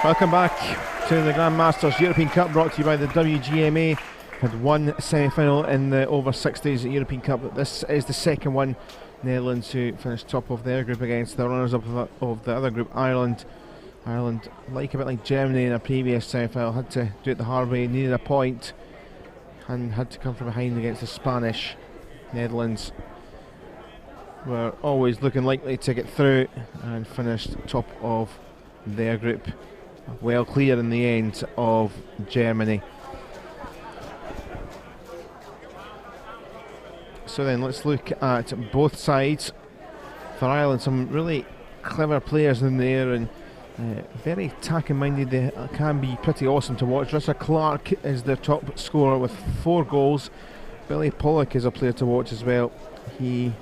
Welcome back to the Grandmasters European Cup, brought to you by the WGMA. Had one semi-final in the over-60s European Cup. This is the second one. Netherlands, who finished top of their group against the runners-up of the other group, Ireland. Ireland, a bit like Germany in a previous semi-final, had to do it the hard way, needed a point, and had to come from behind against the Spanish. Netherlands were always looking likely to get through and finished top of their group, well clear in the end of Germany. So then let's look at both sides. For Ireland, some really clever players in there and very attacking minded. They can be pretty awesome to watch. Richard Clark is their top scorer with 4 goals. Billy Pollock is a player to watch as well. He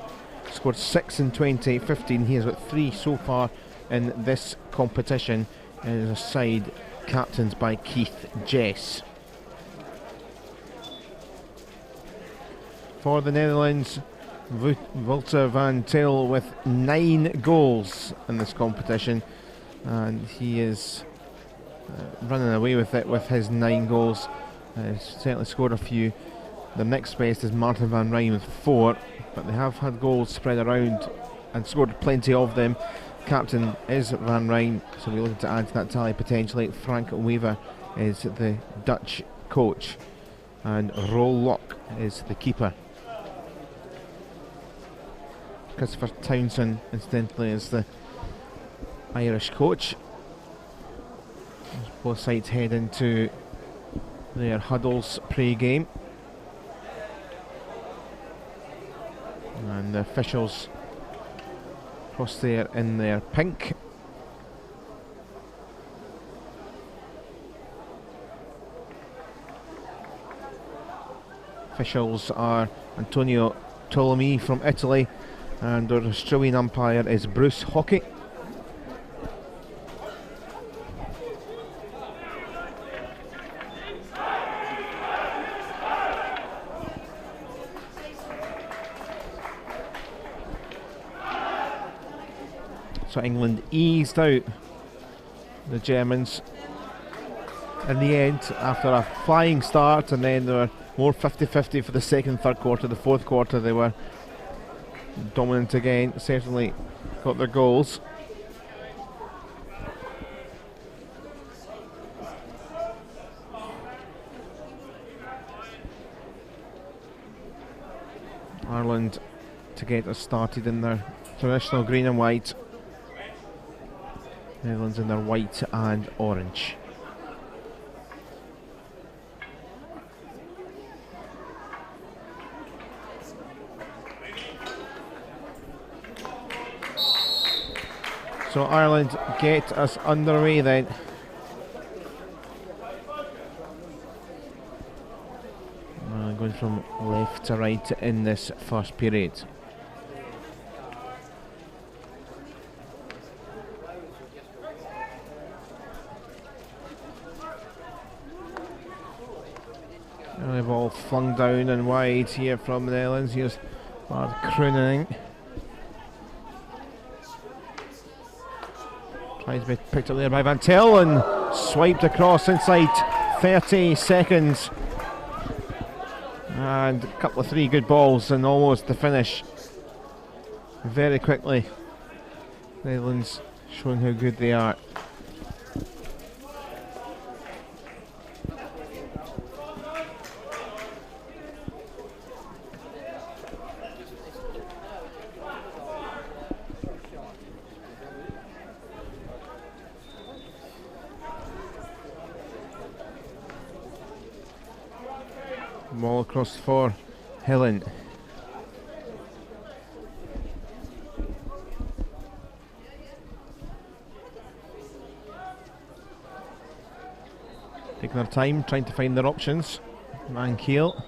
scored 6 in 2015. He has got 3 so far in this competition. And is a side captained by Keith Jess. For the Netherlands, Wouter van Til with 9 goals in this competition, and he is running away with it with his 9 goals. Certainly scored a few. The next best is Martin van Rijn with 4, but they have had goals spread around and scored plenty of them. Captain is Van Rijn, so we're looking to add to that tally potentially. Frank Weaver is the Dutch coach, and Roel Locke is the keeper. Christopher Townsend, incidentally, is the Irish coach. As both sides head into their huddles pre-game, and the officials across there in their pink. Officials are Antonio Tolomei from Italy, and our Australian umpire is Bruce Hockey. So England eased out the Germans in the end after a flying start, and then they were more 50-50 for the second and third quarter. The fourth quarter they were dominant again, certainly got their goals. Ireland to get us started in their traditional green and white. Netherlands in their white and orange. So Ireland get us underway then. Going from left to right in this first period. The ball flung down and wide here from the Netherlands. Here's Bart Kroening. Tries to be picked up there by Van Til and swiped across inside 30 seconds. And a couple of 3 good balls and almost the finish. Very quickly. Netherlands showing how good they are. Ball across for Helen. Taking their time, trying to find their options. Mankiel.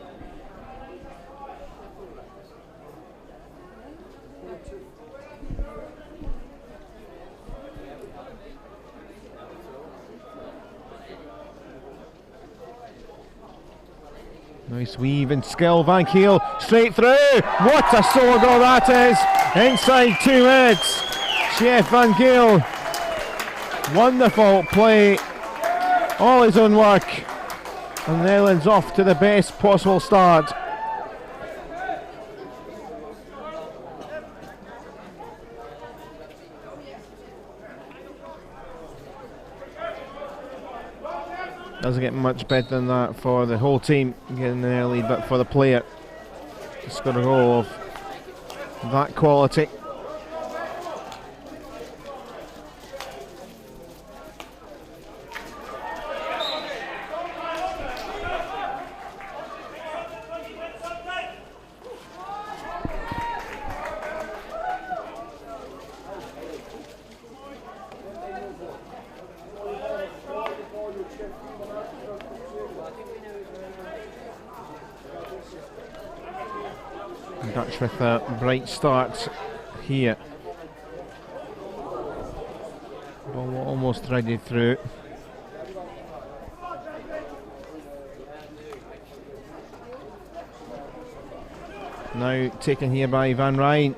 Nice weave and skill, Van Kiel straight through. What a solo goal that is! Inside 2 minutes, Chef Van Kiel Wonderful play, all his own work, and the Netherlands off to the best possible start. Doesn't get much better than that for the whole team getting an early lead, but for the player to score a goal of that quality. Dutch with a bright start here. Ball almost threaded through. Now taken here by Van Rijn.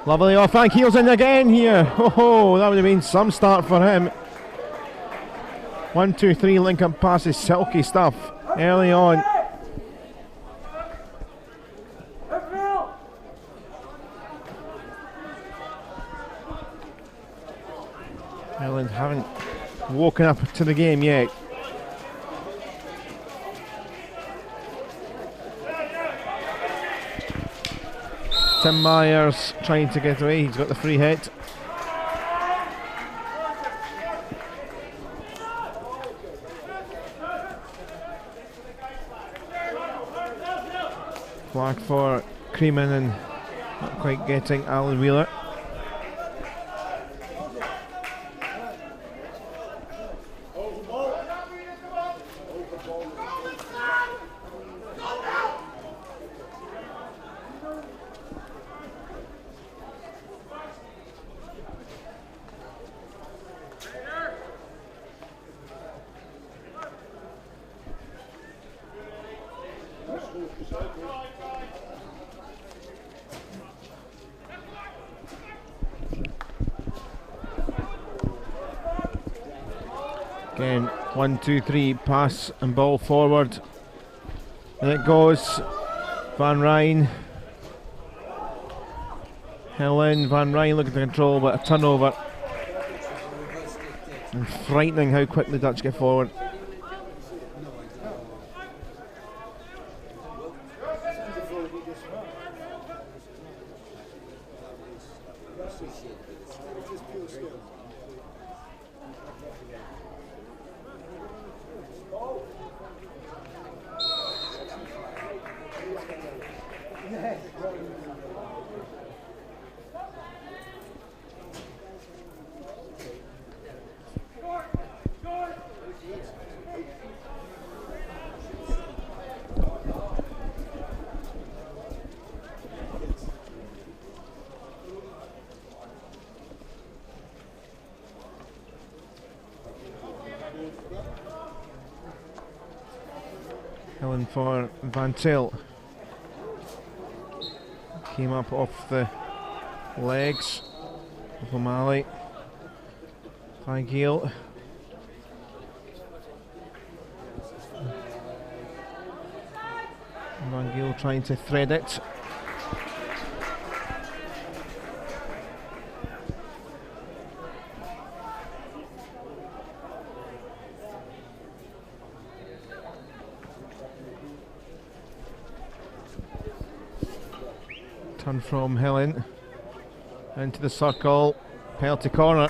Lovely off, Frank Heels in again here. Oh, that would have been some start for him. 1, 2, 3 link up passes, silky stuff early on. Ireland haven't woken up to the game yet. Tim Myers trying to get away, he's got the free hit. Flag for Creeman and not quite getting Alan Wheeler. Again, 1, 2, 3, pass and ball forward. And it goes. Van Rijn. Helen, Van Rijn looking to control, but a turnover. And frightening how quick the Dutch get forward. Helen for Van Til. Came up off the legs of O'Malley. Van Giel. Van Giel trying to thread it. Turn from Helen into the circle, penalty corner.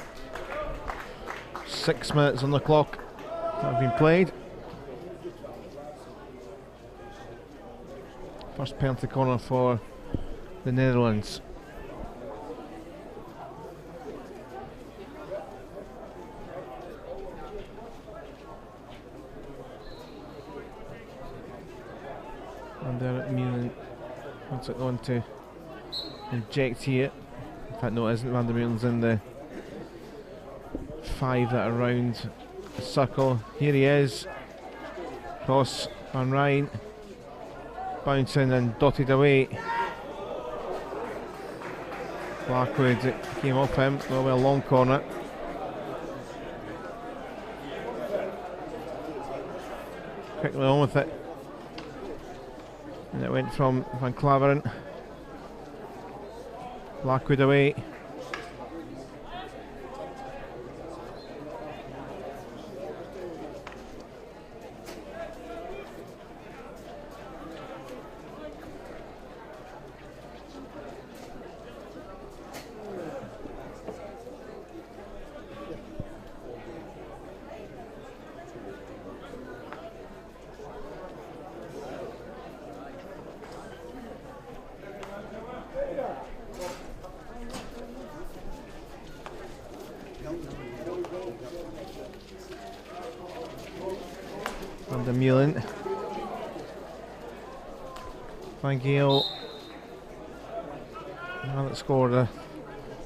6 minutes on the clock that have been played. First penalty corner for the Netherlands. And Derek Muren wants it on to inject here. In fact, no, it isn't. Van der Meulen's in the 5 that are around the circle. Here he is. Cross Van Rijn. Bouncing and dotted away. Blackwood came off him. That'll be a long corner. quickly on with it. And it went from Van Claveren. Blackwood away. Under Mullen. Van Gael that scored a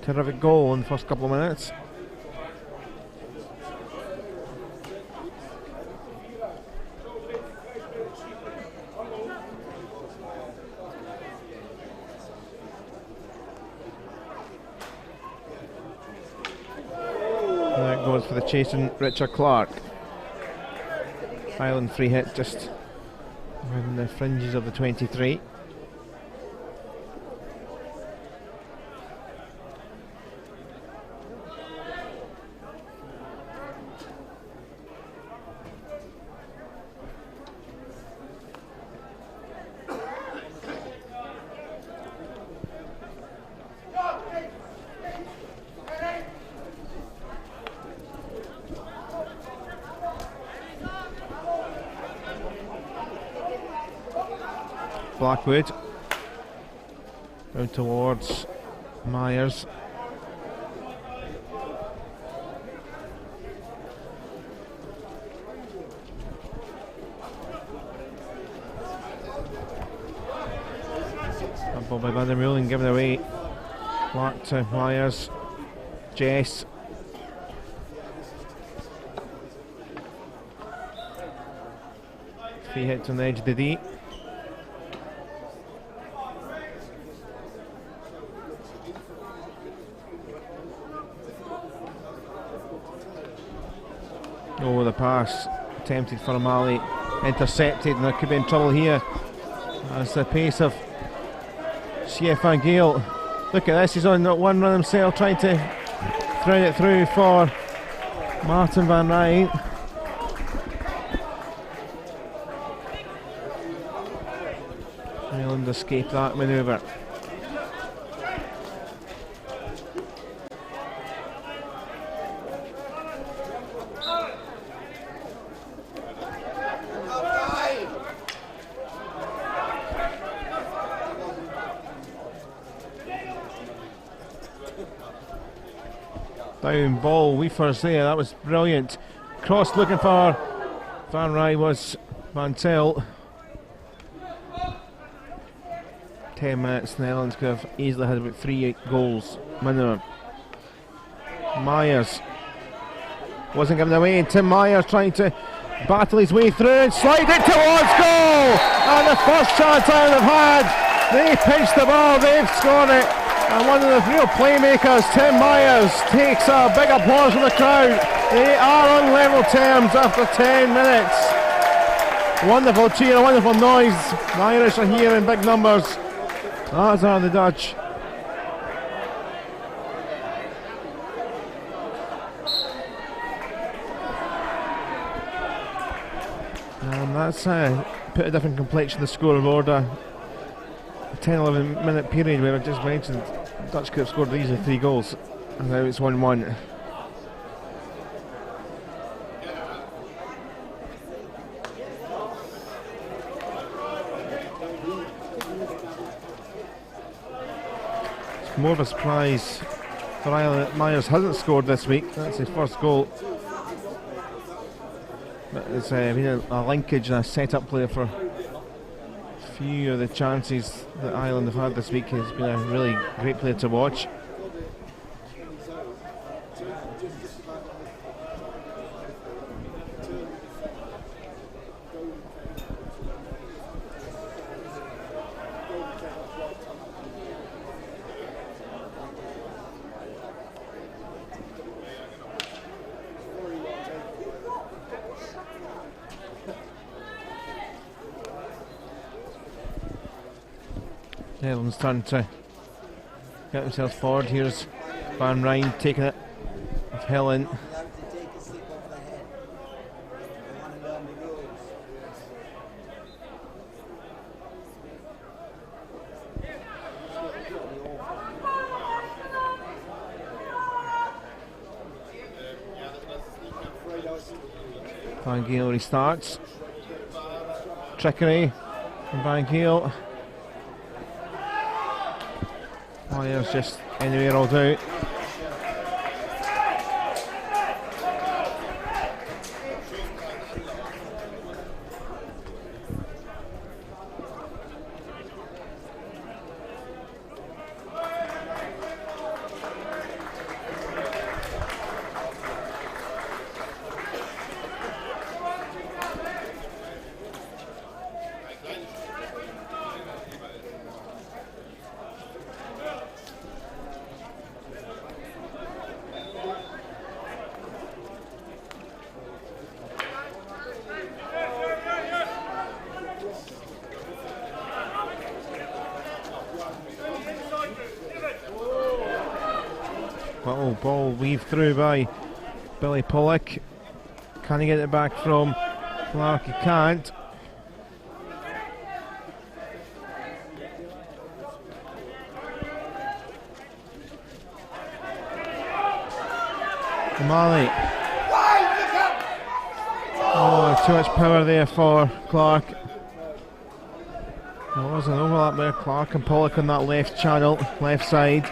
terrific goal in the first couple of minutes. And that goes for the chasing Richard Clark. Island free hit just within the fringes of the 23. Blackwood down towards Myers. A ball by Van der Meulen given away. Clark to Myers. Jess. Free hit on the edge of the D. Oh, the pass attempted for O'Malley, intercepted, and there could be in trouble here. That's the pace of CF Van Gael. Look at this, he's on one run himself, trying to thread it through for Martin van Rijn. Ireland escaped that manoeuvre. Down ball, Weefers there, that was brilliant. Cross looking for Van Rij was Van Tel. 10 minutes, the Netherlands could have easily had about 3 goals minimum. Myers wasn't given away, and Tim Myers trying to battle his way through and slide it towards goal! And the first chance Ireland have had, they pitched the ball, they've scored it. And one of the real playmakers, Tim Myers, takes a big applause from the crowd. They are on level terms after 10 minutes. Wonderful cheer, a wonderful noise. The Irish are here in big numbers, as are the Dutch. And that's put a different complexion to the scoreboard. A 10-11 minute period where I just mentioned Dutch could have scored easily 3 goals, and now it's 1-1. It's more of a surprise for Ireland that Myers hasn't scored this week. That's his first goal. But it's been a linkage and a set-up player for few of the chances that Ireland have had this week. Has been a really great player to watch. Netherlands turn to get themselves forward. Here's Van Rijn taking it with Helen. Van Geel restarts. Trickery from Van Geel. Myers just anywhere all out. Ball weaved through by Billy Pollock. Can he get it back from Clark? He can't. O'Malley. Oh, too much power there for Clark. There was an overlap there. Clark and Pollock on that left channel, left side.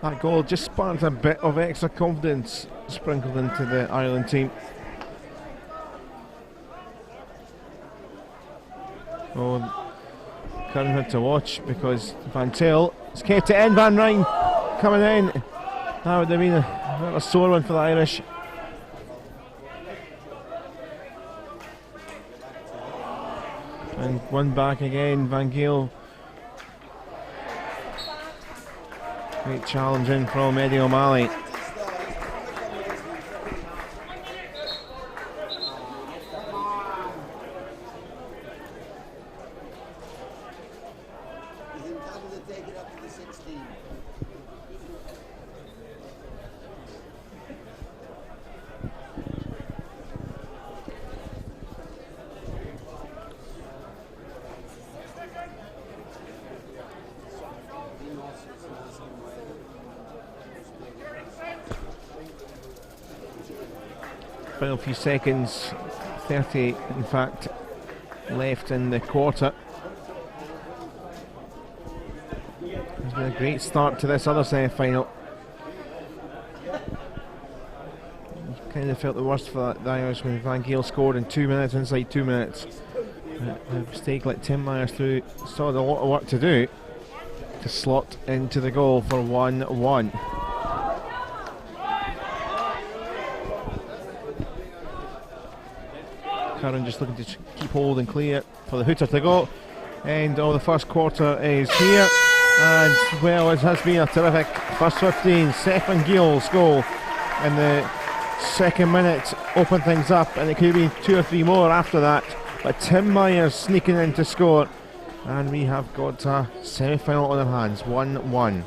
That goal just sparked a bit of extra confidence sprinkled into the Ireland team. Oh, Curran had to watch because Van Til has kept it in. Van Rijn coming in. That would have been a sore one for the Irish. And one back again, Van Geel. Great challenge in from Eddie O'Malley. Final few seconds, 30 in fact, left in the quarter. It's been a great start to this other semi-final. Kind of felt the worst for the Irish when Van Geel scored in 2 minutes, inside 2 minutes. A mistake let Tim Myers through, still had a lot of work to do to slot into the goal for 1-1. Curran just looking to keep hold and clear for the hooter to go. And the first quarter is here. And well, it has been a terrific first 15. Stefan Giel's goal in the second minute opened things up, and it could have been 2 or 3 more after that. But Tim Myers sneaking in to score. And we have got a semi-final on our hands, 1-1.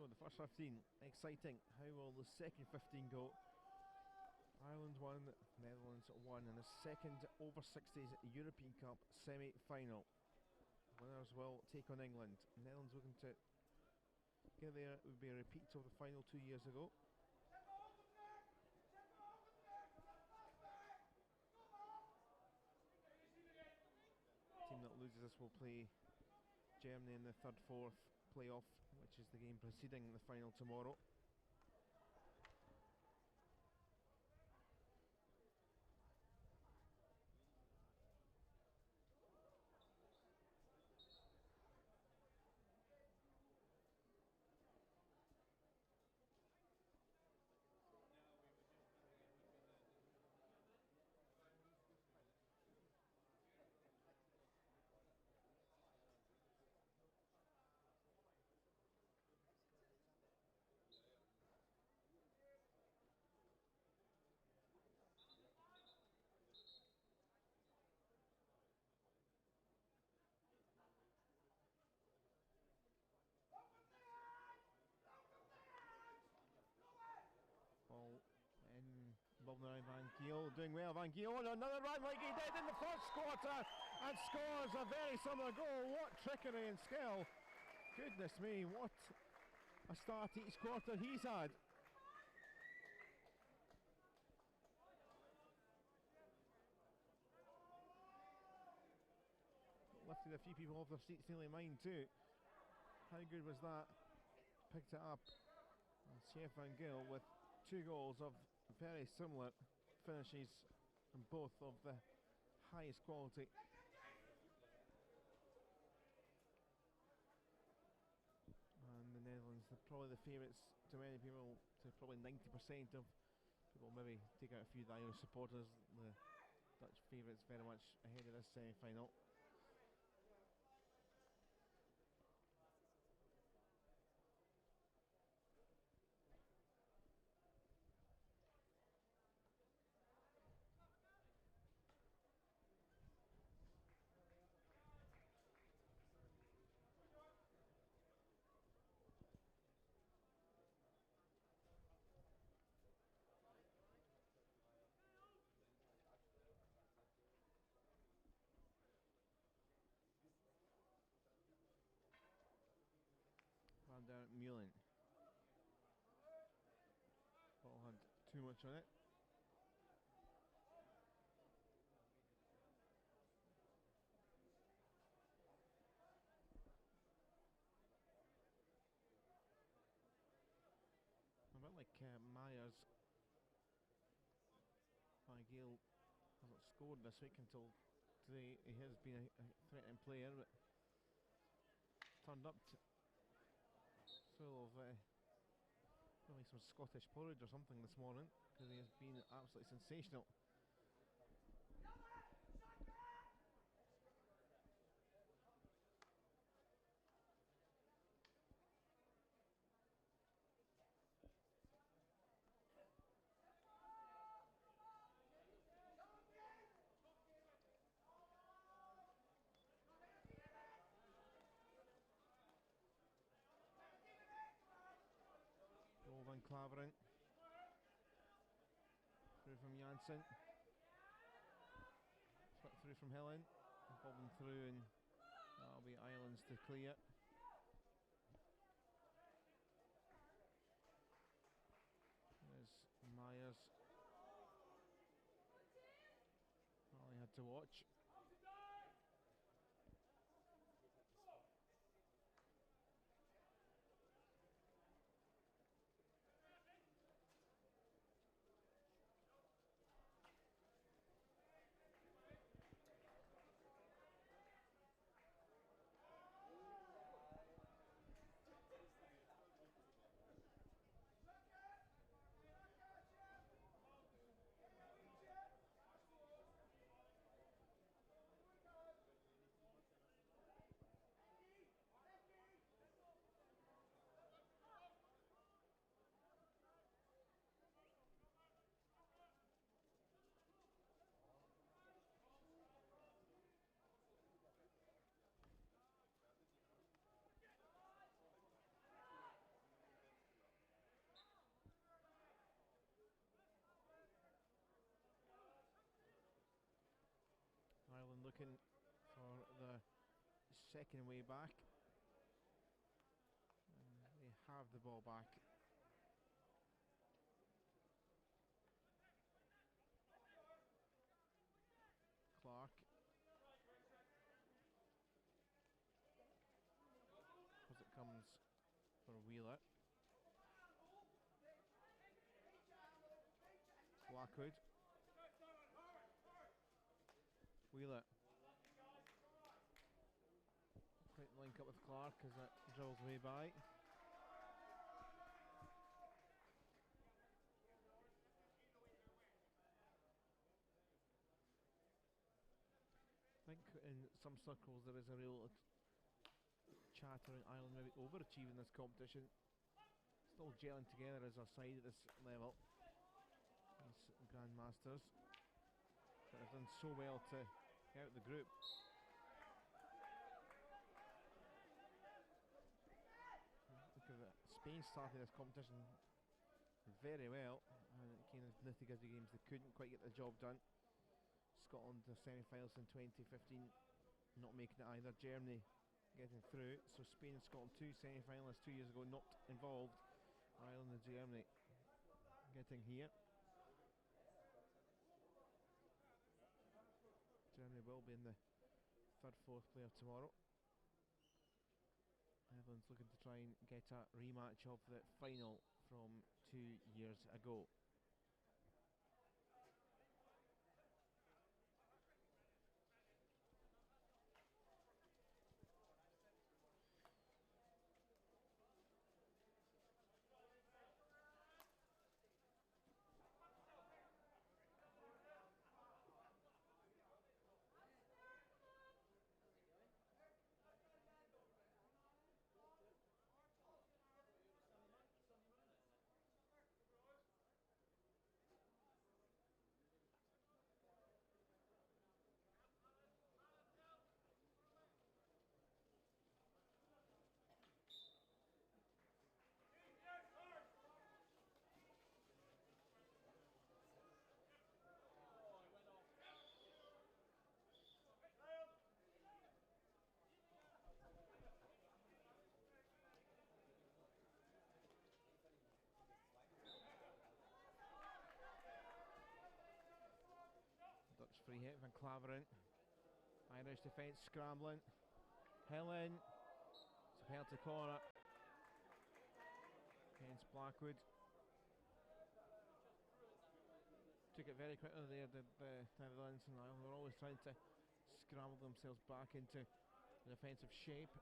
So the first 15, exciting. How will the second 15 go? Ireland 1, Netherlands 1 in the second over 60s European Cup semi-final. Winners will take on England. Netherlands looking to get there. It would be a repeat of the final 2 years ago. Team that loses this will play Germany in the third-fourth playoff, which is the game preceding the final tomorrow. Ball in, Bobbner Van Giel doing well. Van Giel on another run like he did in the first quarter and scores a very similar goal. What trickery and skill. Goodness me, what a start each quarter he's had. Lifted a few people off their seats, nearly mine too. How good was that? Picked it up. And Chef Van Giel with 2 goals of very similar finishes and both of the highest quality. And the Netherlands, they're probably the favourites to many people, to probably 90% of people. Maybe take out a few of the Irish supporters. The Dutch favourites very much ahead of this semi-final. Van der Meulen. Ball had too much on it. A bit like Myers. Van Giel hasn't scored this week until today. He has been a threatening player, but turned up full of probably some Scottish porridge or something this morning, because he has been absolutely sensational. Van Clavering through from Janssen, split through from Helen, bobbing through, and that'll be Ireland's to clear. There's Myers. Well, he had to watch. looking for the second way back. And they have the ball back. Clark. As it comes for Wheeler. Blackwood. Wheeler. Quick link up with Clark as it drills way by. I think in some circles there is a real chat around Ireland maybe overachieving this competition. Still gelling together as a side at this level. These Grandmasters. But they've done so well to get out the group. Look at that. Spain started this competition very well, and it kind of nitty-gritty games they couldn't quite get the job done. Scotland the semi-finals in 2015 not making it either. Germany getting through, so Spain and Scotland 2 semi-finalists 2 years ago not involved. Ireland and Germany getting here. Germany will be in the third, fourth player tomorrow. Netherlands looking to try and get a rematch of the final from 2 years ago. Dutch free hit, Van Claveren. Irish defence scrambling. Helen. It's a penalty corner against Blackwood. Took it very quickly there, the Netherlands and Ireland. They're always trying to scramble themselves back into the defensive shape.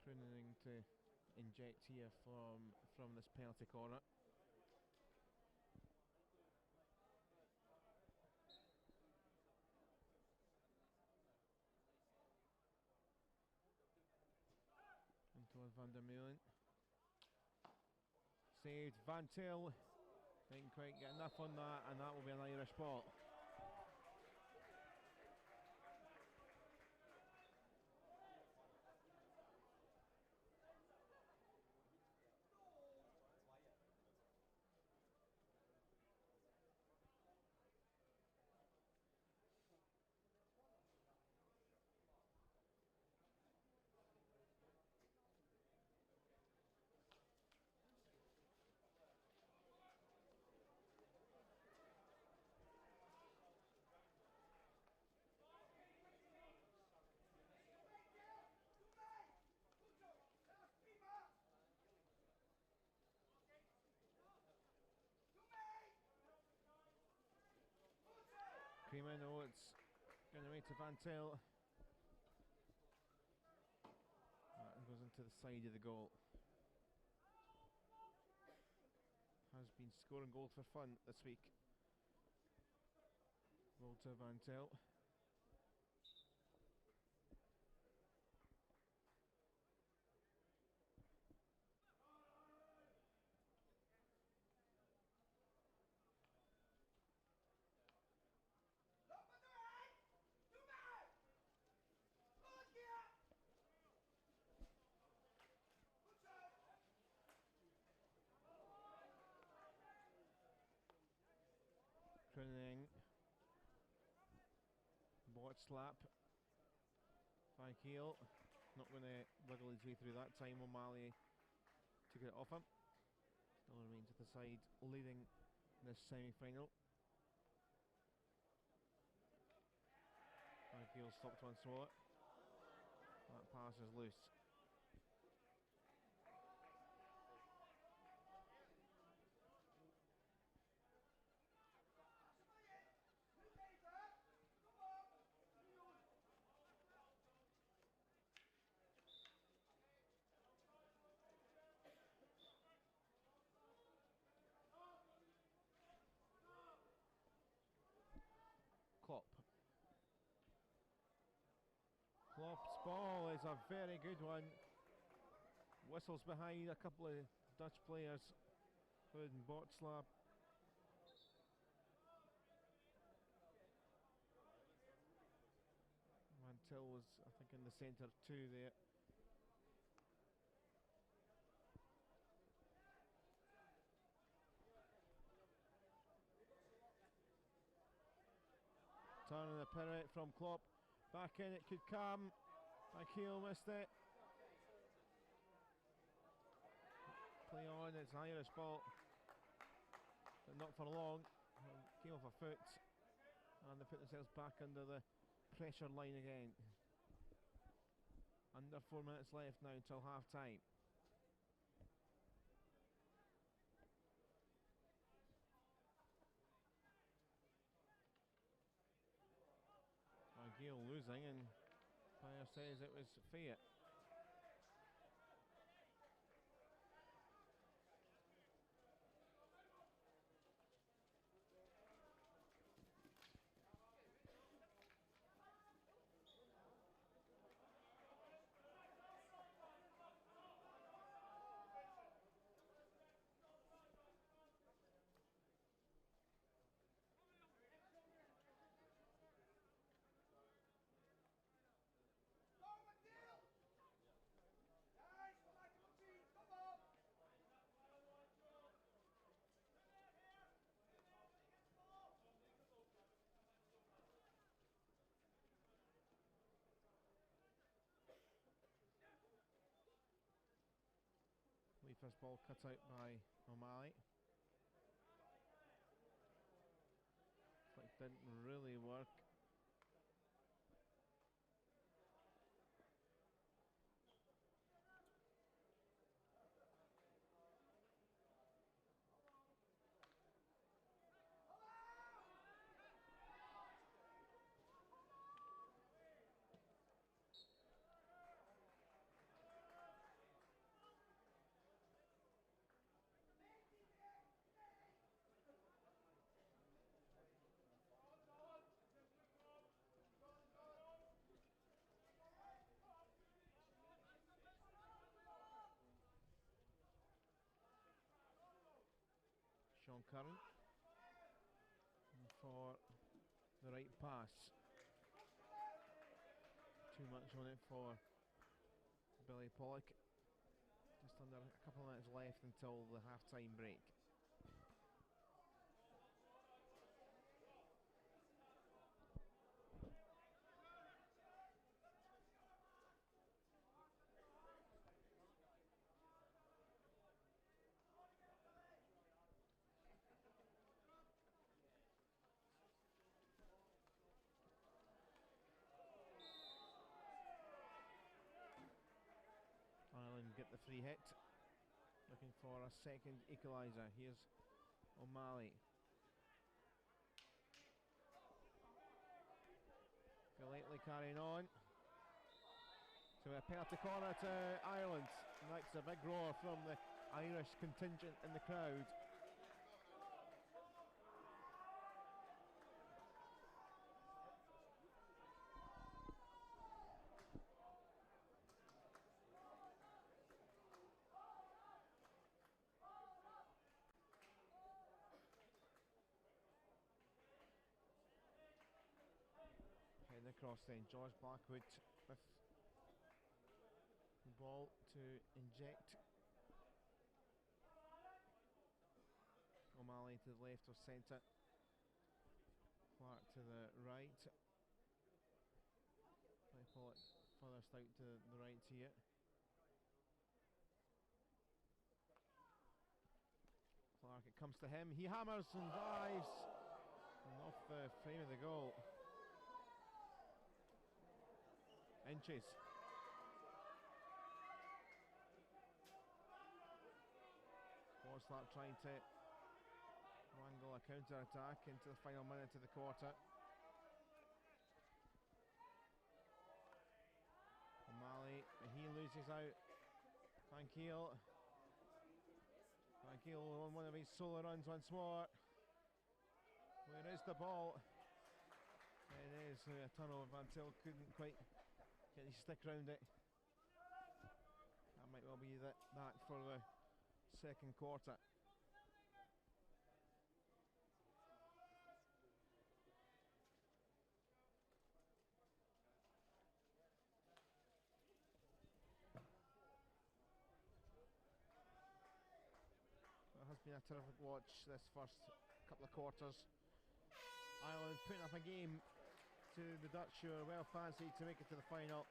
Crooning to inject here from this penalty corner. And towards Van der Meulen. Saved. Van Til didn't quite get enough on that, and that will be an Irish ball. Creamer, no, it's going away to Van Til. That goes into the side of the goal. Has been scoring goals for fun this week. Goal to Van Til. slap. Van Keel not going to wiggle his way through that time. O'Malley took it off him. Still remains at the side, leading this semi-final. Van Keel stopped one throw it. That pass is loose. Klopp's ball is a very good one. Whistles behind a couple of Dutch players, including Botslab. Van Til was, I think, in the centre too there. Turning the pirouette from Klopp. Back in it could come. Akeel missed it. Play on, it's Irish ball. But not for long. Came off a foot. And they put themselves back under the pressure line again. Under 4 minutes left now until half time. Gale losing, and Pyer says it was fair. First ball cut out by O'Malley. Like didn't really work. Sean Curran for the right pass. Too much on it for Billy Pollock. Just under a couple of minutes left until the half-time break. Ireland get the free hit, looking for a second equaliser. Here's O'Malley. Golightly carrying on. So a penalty corner to Ireland. And that's a big roar from the Irish contingent in the crowd. Heading across then, George Blackwood with the ball to inject. O'Malley to the left of centre. Clark to the right. pull it furthest out to the right here. Clark, it comes to him, he hammers and dives, and off the frame of the goal. Inches. Forslap trying to wrangle a counter-attack into the final minute of the quarter. O'Malley, he loses out. Van Kiel on one of his solo runs once more. Where is the ball? It is a tunnel. Van Til couldn't quite get his stick round it. That might well be that for the second quarter. It has been a terrific watch this first couple of quarters. Ireland putting up a game to the Dutch, who are well fancied to make it to the final.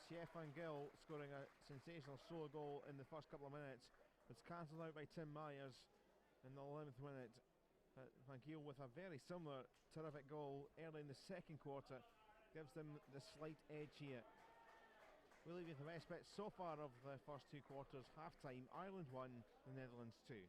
Stefan Gill scoring a sensational solo goal in the first couple of minutes. It's cancelled out by Tim Myers in the 11th minute. Van Giel with a very similar terrific goal early in the second quarter gives them the slight edge here. We'll leave you with the best bits so far of the first two quarters. Half time, Ireland 1, the Netherlands 2.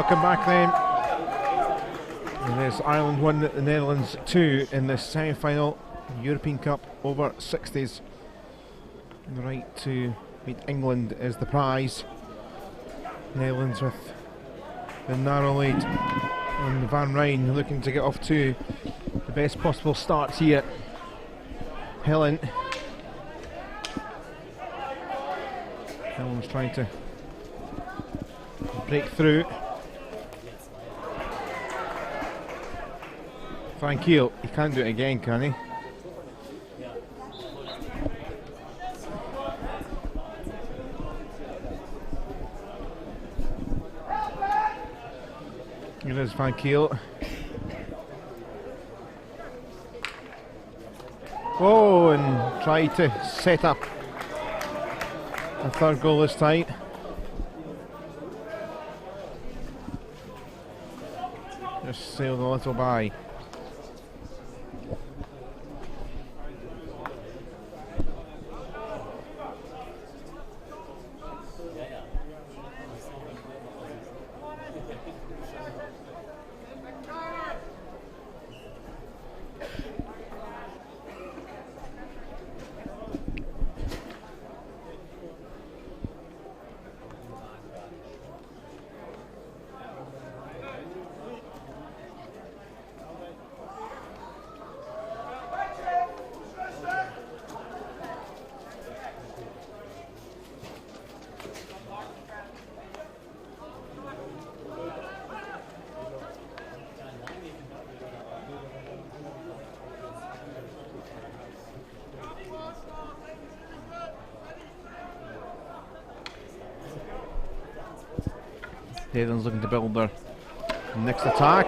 we'll come back then. And there's Ireland 1, the Netherlands 2 in the semi-final European Cup over 60s. The right to beat England is the prize. Netherlands with the narrow lead, and Van Rijn looking to get off to the best possible starts here. Helen. Helen's trying to break through. Thank you. He can't do it again, can he? Here is Van Kiel. Oh, and try to set up a third goal this time. Just sailed a little by. Netherlands looking to build their next attack.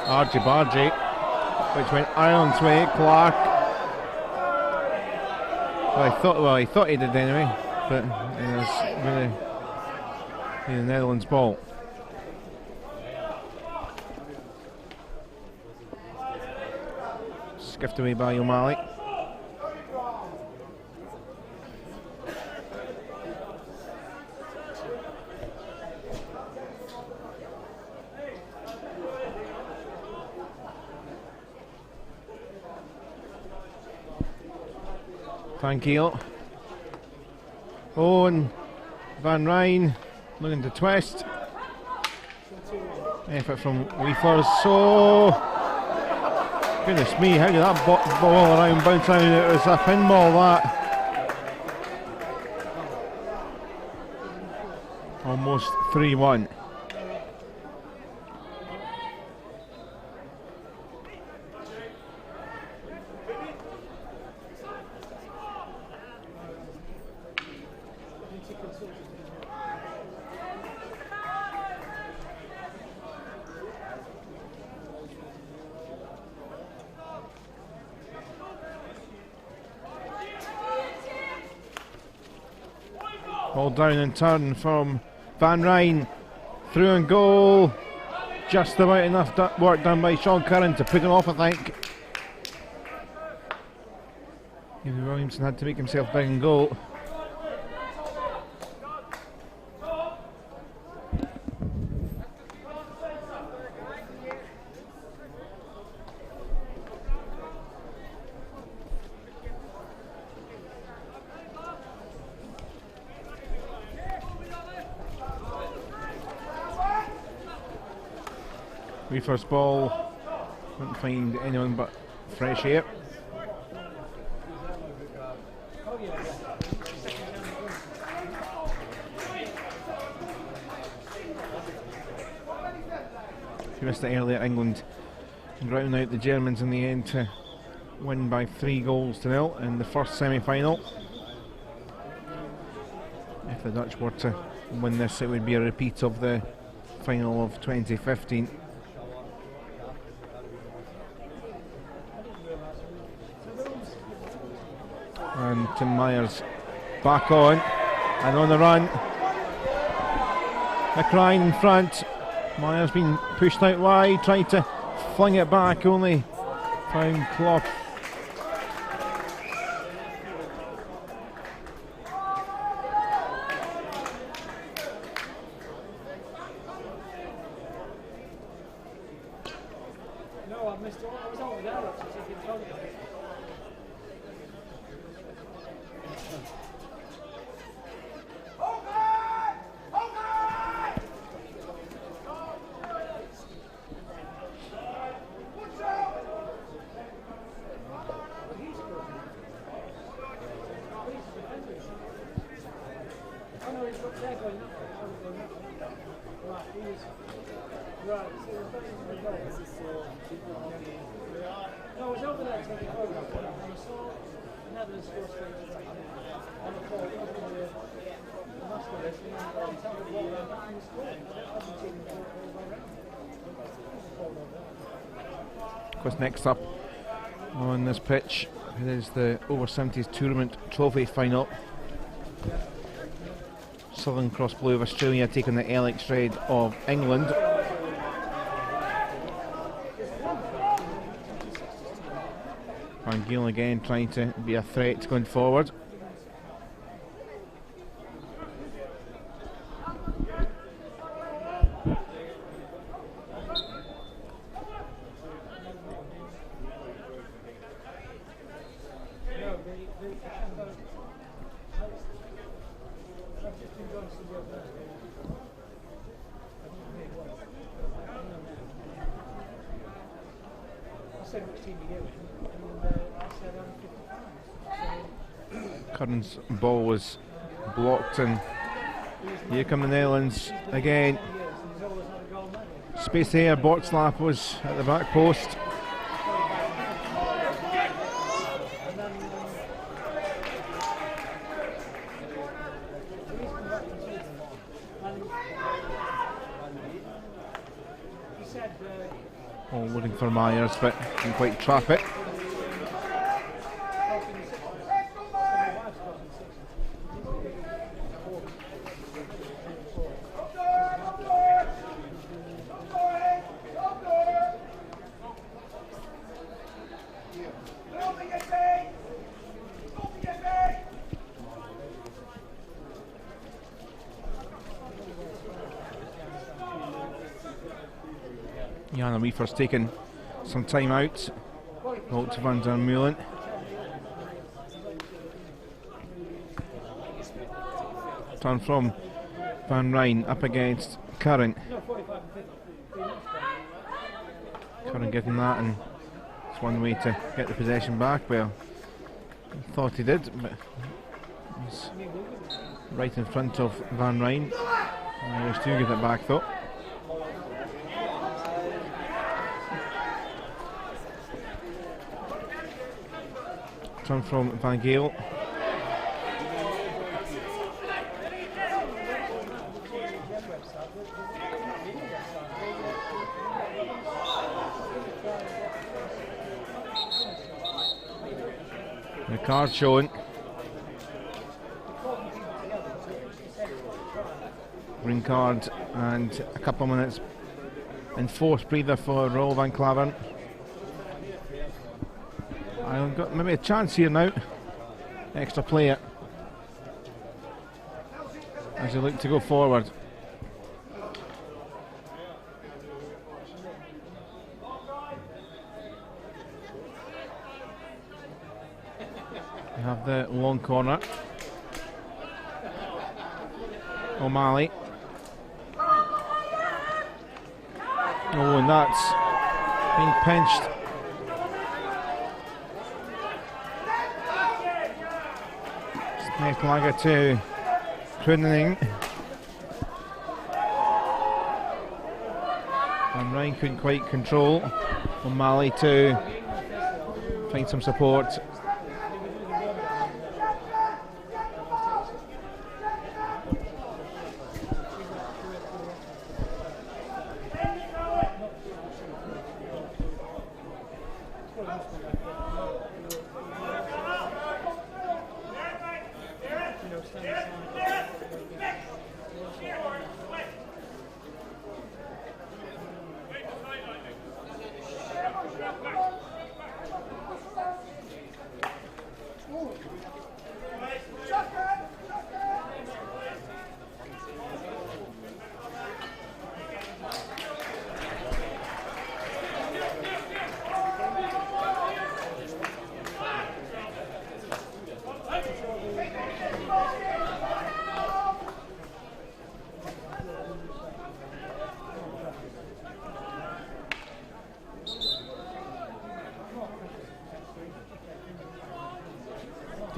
Archie Bargy, which went Ireland's way. Clark. Well, he thought he did anyway, but it was really the Netherlands' ball. Skiffed away by O'Malley. Thank you. Oh, and Van Rijn looking to twist. Effort from Weefers. So, goodness me, how did that ball around bounce around? It was a pinball, that. Almost 3-1. Ball down and turn from Van Rijn. Through and goal. Just about enough work done by Sean Curran to put him off, I think. Maybe Williamson had to make himself big and goal. First ball, couldn't find anyone but fresh air. He missed it earlier. England ground out the Germans in the end to win by 3-0 in the first semi-final. If the Dutch were to win this, it would be a repeat of the final of 2015. And Tim Myers back on and on the run. McRyan in front. Myers been pushed out wide, tried to fling it back, only found Clough. Of course, next up on this pitch, it is the over 70s tournament trophy final. Southern Cross Blue of Australia taking the LX Red of England. Van Giel again trying to be a threat going forward. Curran's ball was blocked, and here come the Netherlands again. Space there, Bortslap was at the back post. Oh, looking for Myers, but didn't quite trap it. Jana Weaver's taken some time out. Out to Van der Meulen. Turn from Van Rijn up against Curran. Curran getting that, and it's one way to get the possession back. Well, thought he did, but he's right in front of Van Rijn. Irish do get it back though. Turn from Van Giel. The card showing. Green card and a couple of minutes enforced breather for Roel van Klaveren. I've got maybe a chance here now. Extra player as they look to go forward. We have the long corner. O'Malley. Oh, and that's being pinched. Next Lager to Kruining. And Ryan couldn't quite control. O'Malley to find some support.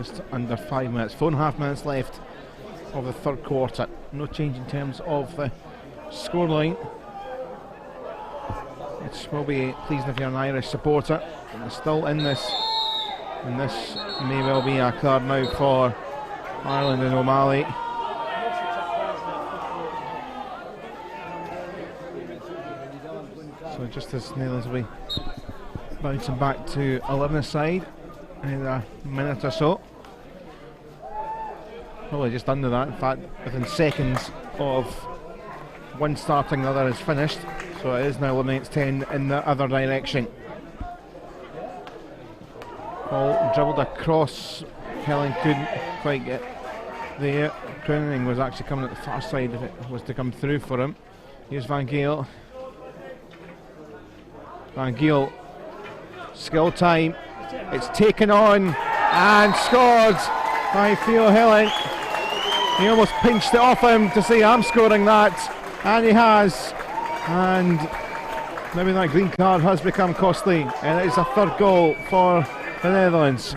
just under 5 minutes. 4.5 minutes left of the third quarter. No change in terms of the scoreline. It will be pleasing if you're an Irish supporter. They're still in this, and this may well be a card now for Ireland and O'Malley. So just as Netherlands will be bouncing back to 11 aside in a minute or so. Probably just under that, in fact, within seconds of one starting, the other is finished. So it is now 11-10 in the other direction. Ball dribbled across. Helen couldn't quite get there. Crowning was actually coming at the far side if it was to come through for him. Here's Van Gaal. Van Gaal, skill time. It's taken on and scored by Theo Helen. He almost pinched it off him to say, I'm scoring that, and he has. And maybe that green card has become costly, and it is a third goal for the Netherlands.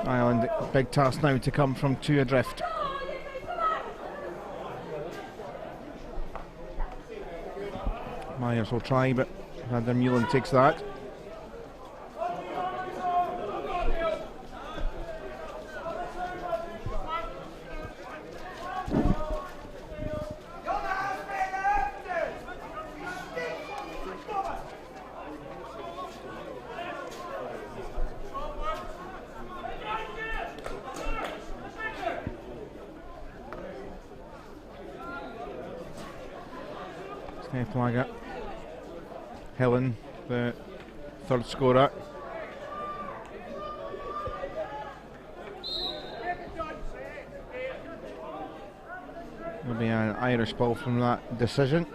Ireland, big task now to come from two adrift. Myers will try, but Van der Meulen takes that. Sneflager. Helen, the third scorer. There'll be an Irish ball from that decision.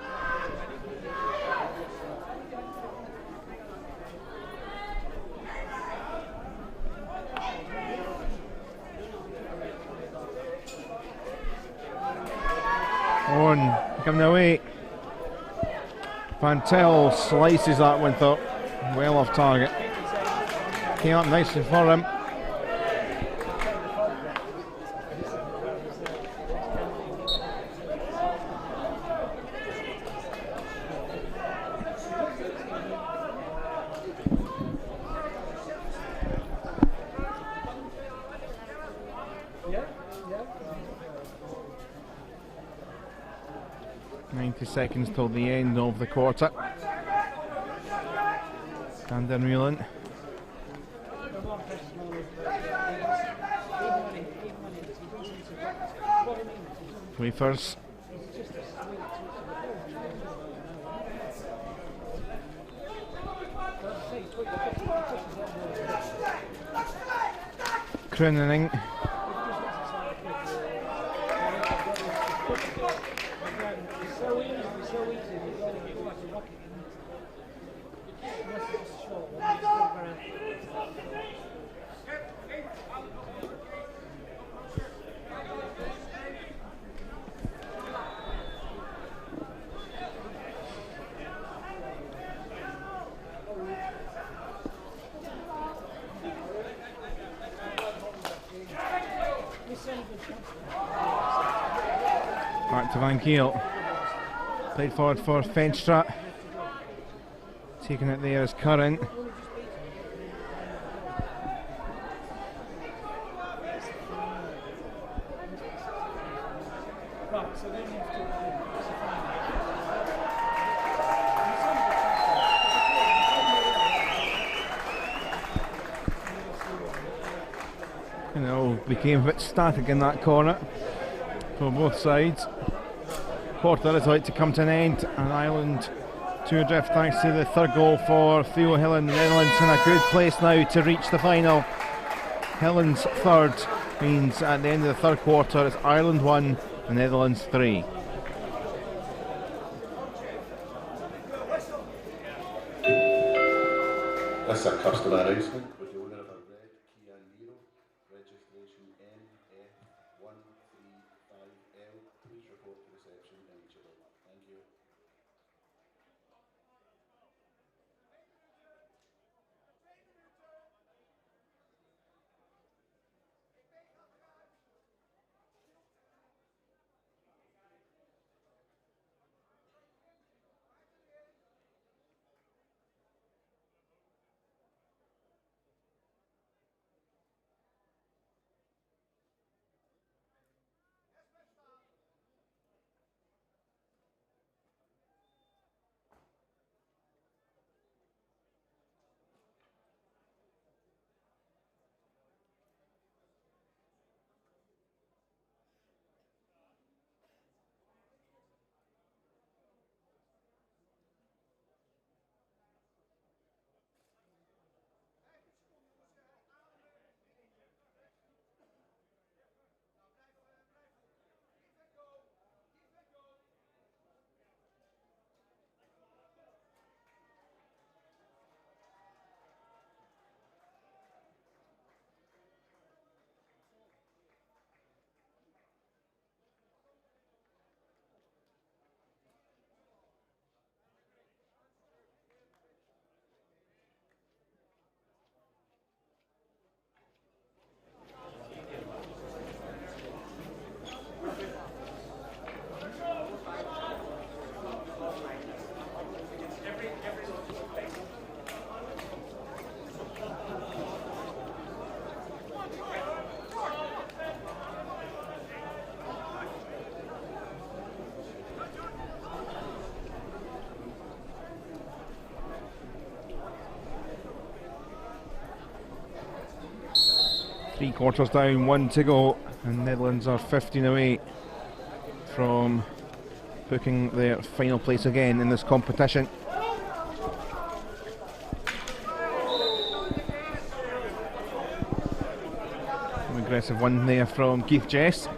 On, coming away. Van Tel slices that one though, well off target. Came up nicely for him. Seconds till the end of the quarter. Van der Meulen. Wafers. Crowning. Back to Van Gaal. Played forward for Venstra. Taking it there as Curran. And it all became a bit static in that corner for both sides. Quarter is about to come to an end, and Ireland two adrift thanks to the third goal for Theo Helen. The Netherlands in a good place now to reach the final. Helen's third means at the end of the third quarter it's Ireland 1, the Netherlands 3. That's a customary, isn't it? 3 quarters down, 1 to go, and Netherlands are 15 away from booking their final place again in this competition. An aggressive one there from Keith Jess.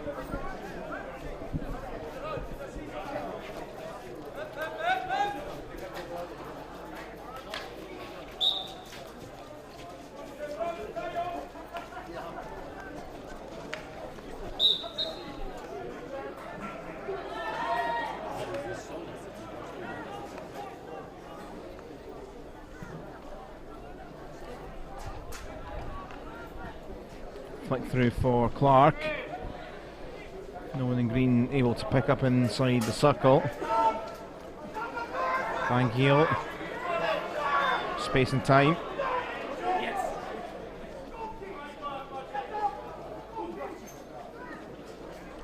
Flick through for Clark. No one in green able to pick up inside the circle. Van Giel. Space and time.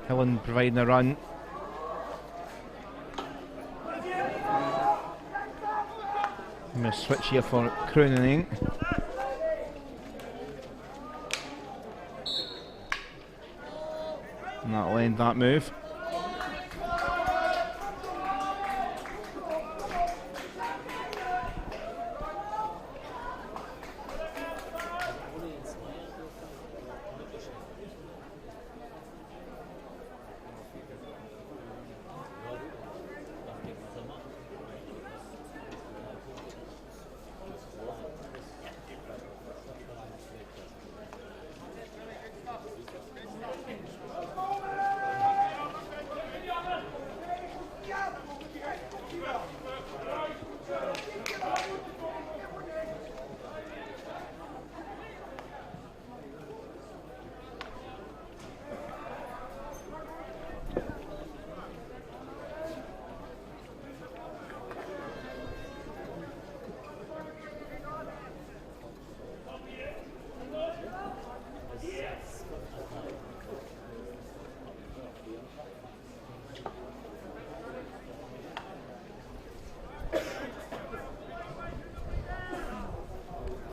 Hillen providing a run. I'm going to switch here for Kroening. And that'll end that move.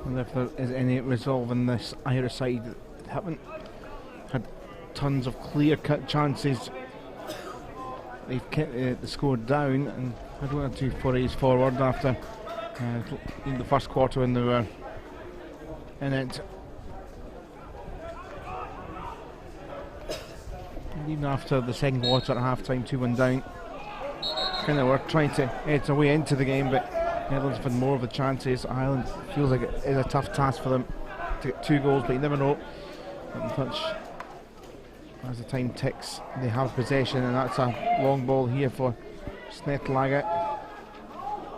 And if there is any resolve in this Irish side, they haven't had tons of clear-cut chances. They've kept the score down and had 1 or 2 forays forward after in the first quarter when they were in it. And even after the second quarter at half-time, 2-1 down, kind of were trying to edge their way into the game, but Netherlands have had more of the chances. Ireland feels like it is a tough task for them to get 2 goals, but you never know. In touch, as the time ticks, they have possession, and that's a long ball here for Snetlager.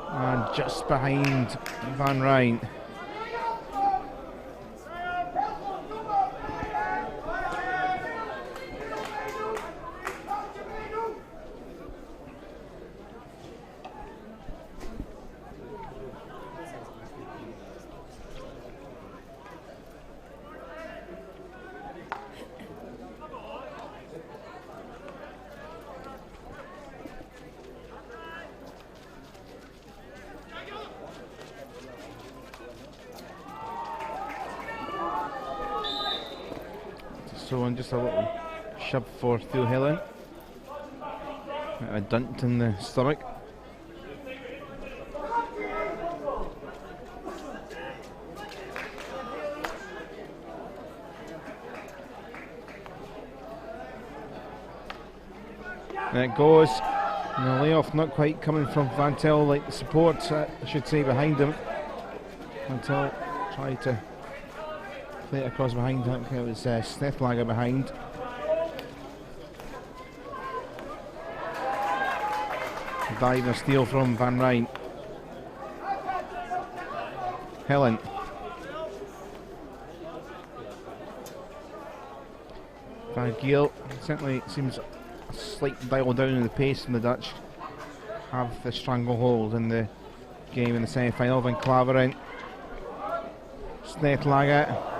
And just behind Van Rijn. So on just a little shove for Theo Hillen. A dunt in the stomach. And it goes. And the layoff not quite coming from Van Til, like the support, I should say, behind him. Van Til tried to play it across behind him. It was Snetlager behind. Dive and steal from Van Rijn. Hillen. Van Giel certainly seems a slight dial down in the pace from the Dutch. Have the stranglehold in the game in the semi-final. Van Klaveren. Snetlager.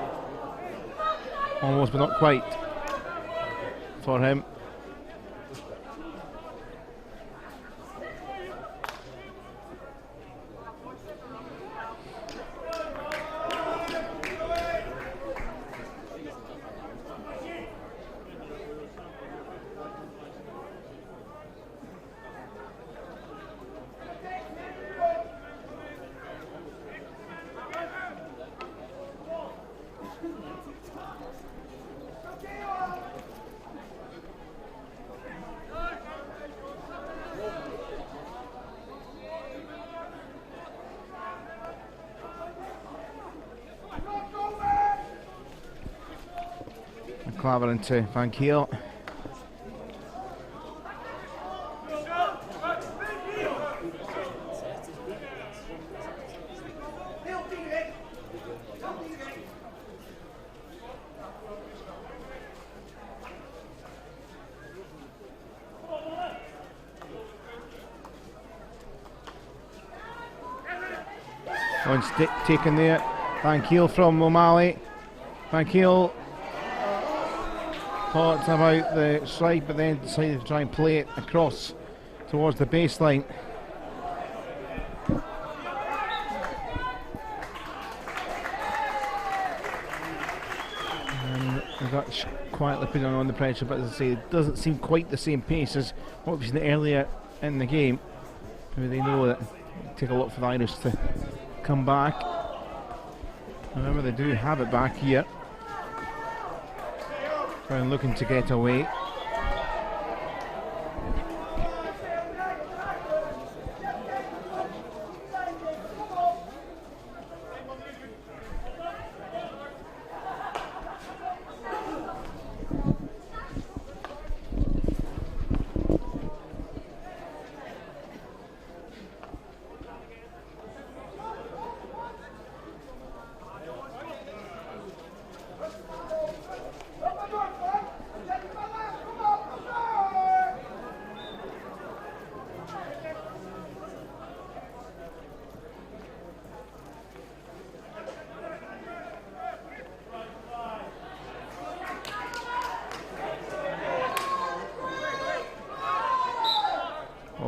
Almost but not quite for him. Claver into Van Kiel. One stick taken there. Van Kiel from O'Malley. Van Kiel thought about the strike, but then decided to try and play it across towards the baseline. And they got quietly putting on the pressure, but as I say, it doesn't seem quite the same pace as what we've seen earlier in the game. Maybe they know that it'll take a lot for the Irish to come back. However, they do have it back here. And looking to get away.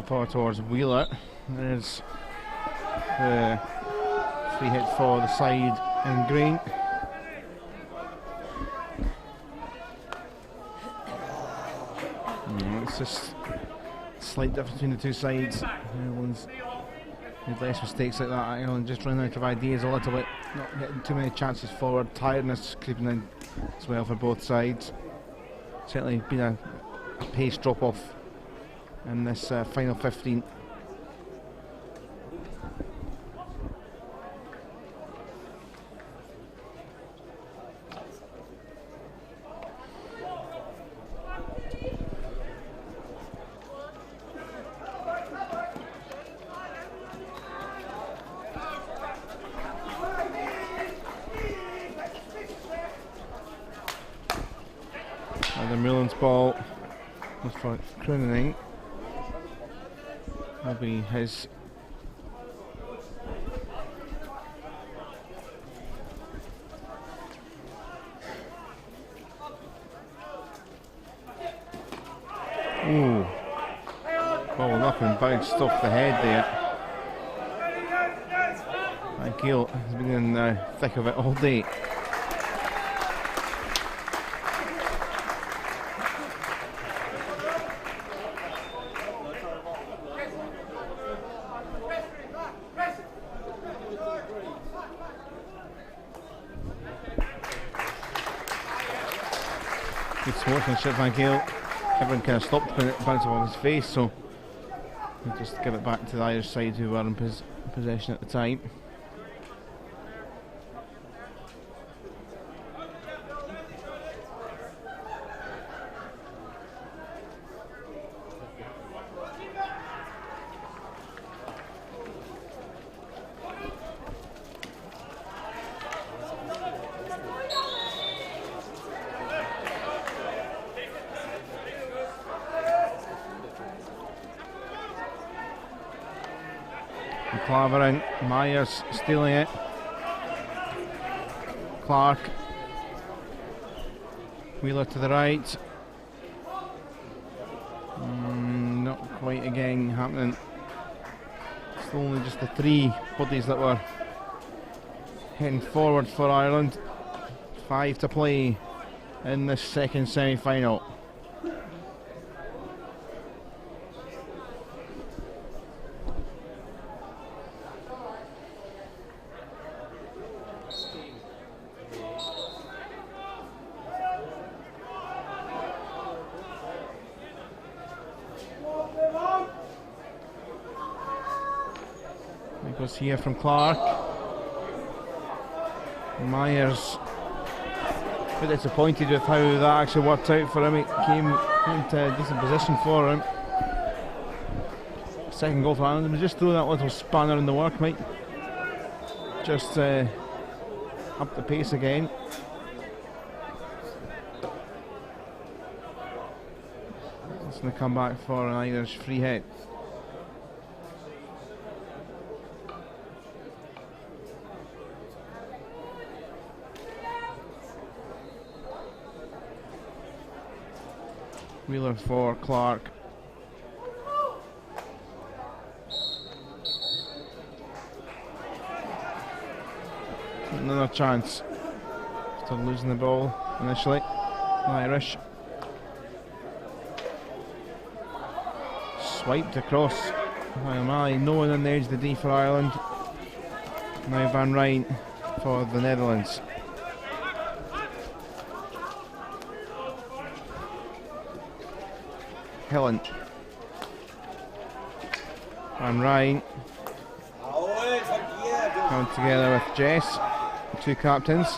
Ball towards Wheeler. There's the free hit for the side in green. It's just a slight difference between the two sides. Ireland's made less mistakes like that. Ireland just running out of ideas a little bit, not getting too many chances forward. Tiredness creeping in as well for both sides. Certainly been a pace drop off in this final 15. And the Mullins ball was for Cronin. That'll be his. Ooh. Ball up and bounced off the head there. Van Kiel has been in the thick of it all day. Good sportsmanship, Van Kiel. Everyone kind of stopped when it bounced off his face, so we'll just give it back to the Irish side who were in possession at the time. Clavering, Myers stealing it. Clark. Wheeler to the right. Not quite again happening. It's only just the three bodies that were heading forward for Ireland. 5 to play in this second semi-final. Goes here from Clark. Myers bit disappointed with how that actually worked out for him. It came into a decent position for him. Second goal for Ireland. We just throw that little spanner in the work, mate. Just up the pace again. It's going to come back for an Irish free hit. Wheeler for Clark. Another chance. Still losing the ball initially. Irish. Swiped across by O'Malley. No one on the edge of the D for Ireland. Now Van Rijn for the Netherlands. Helen. Van Rijn. Coming together with Jess. The two captains.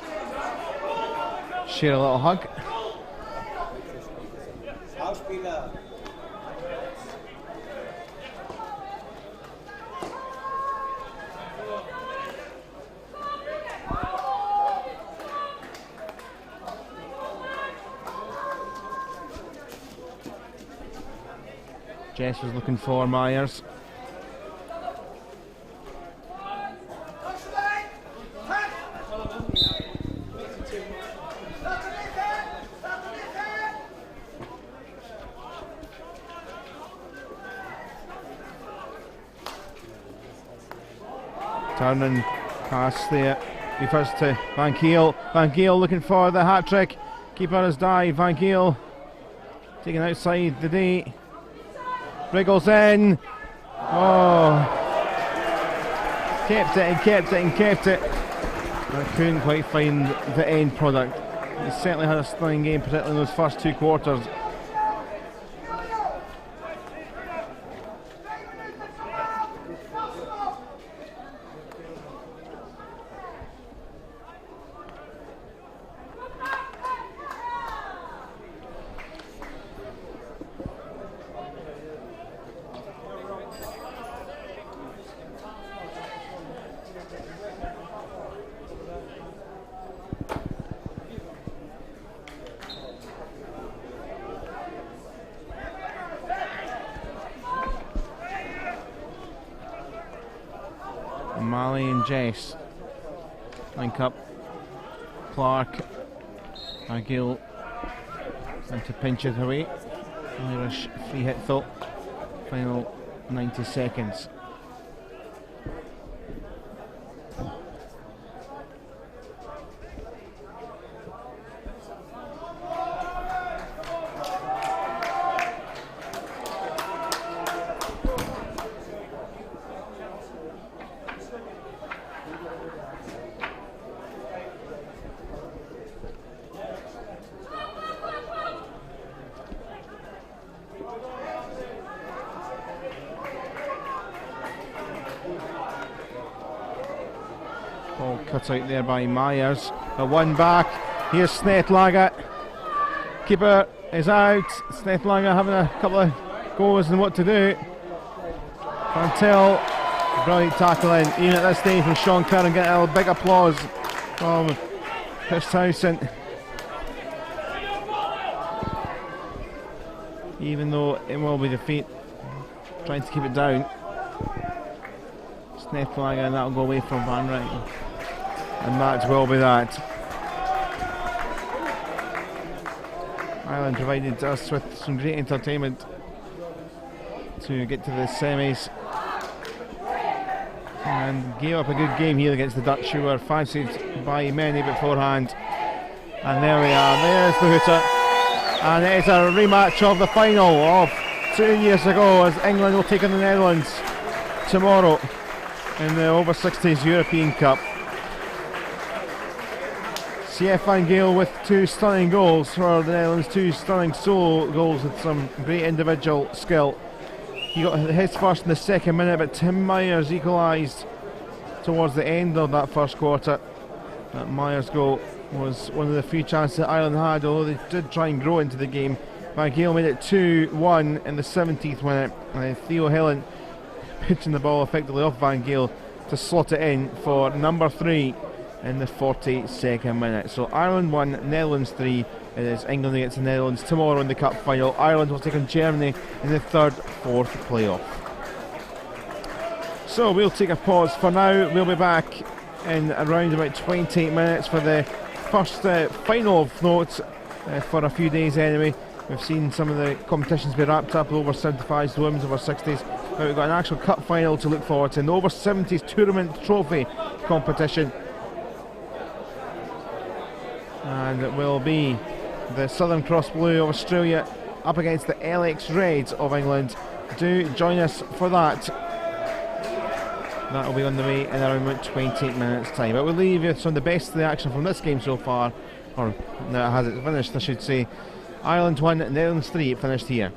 Share a little hug. Jess was looking for Myers. Turning pass there. He first to Van Giel. Van Giel looking for the hat trick. Keeper has dived. Van Giel taken outside the D. Wriggles in. Oh. Kept it and kept it and kept it. I couldn't quite find the end product. He certainly had a stunning game, particularly in those first two quarters. Malley and Jess link up. Clark, Agil, and to pinch it away. Irish free hit though. Final 90 seconds. Ball cut out there by Myers. The one back. Here's Snetlager. Keeper is out. Snetlager having a couple of goes and what to do. Until brilliant tackling, even at this stage from Sean Curran, getting a big applause from Christhausen. Even though it will be defeat, trying to keep it down. Snetlager, and that'll go away from Van Rijn. And that will be that. Ireland provided us with some great entertainment to get to the semis. And gave up a good game here against the Dutch, who were fancied by many beforehand. And there we are, there's the hooter. And it is a rematch of the final of 2 years ago, as England will take on the Netherlands tomorrow in the over-60s European Cup. CF Van Gael with two stunning goals for the Netherlands, two stunning solo goals with some great individual skill. He got his first in the second minute, but Tim Myers equalised towards the end of that first quarter. That Myers goal was one of the few chances that Ireland had, although they did try and grow into the game. Van Gaal made it 2-1 in the 17th minute, and Theo Helen pitching the ball effectively off Van Gaal to slot it in for number 3 in the 42nd minute. So Ireland 1, Netherlands 3. It is England against the Netherlands tomorrow in the cup final. Ireland will take on Germany in the 3rd, 4th playoff. So we'll take a pause for now. We'll be back in around about 28 minutes for the first final of note for a few days anyway. We've seen some of the competitions be wrapped up, the over 75s, the women's over 60s, but we've got an actual cup final to look forward to in the over 70s tournament trophy competition, and it will be the Southern Cross Blue of Australia up against the LX Reds of England. Do join us for that. That will be on the way in around about 28 minutes time. But we'll leave you some of the best of the action from this game so far, or now it has it finished I should say. Ireland 1, Netherlands 3, finished here.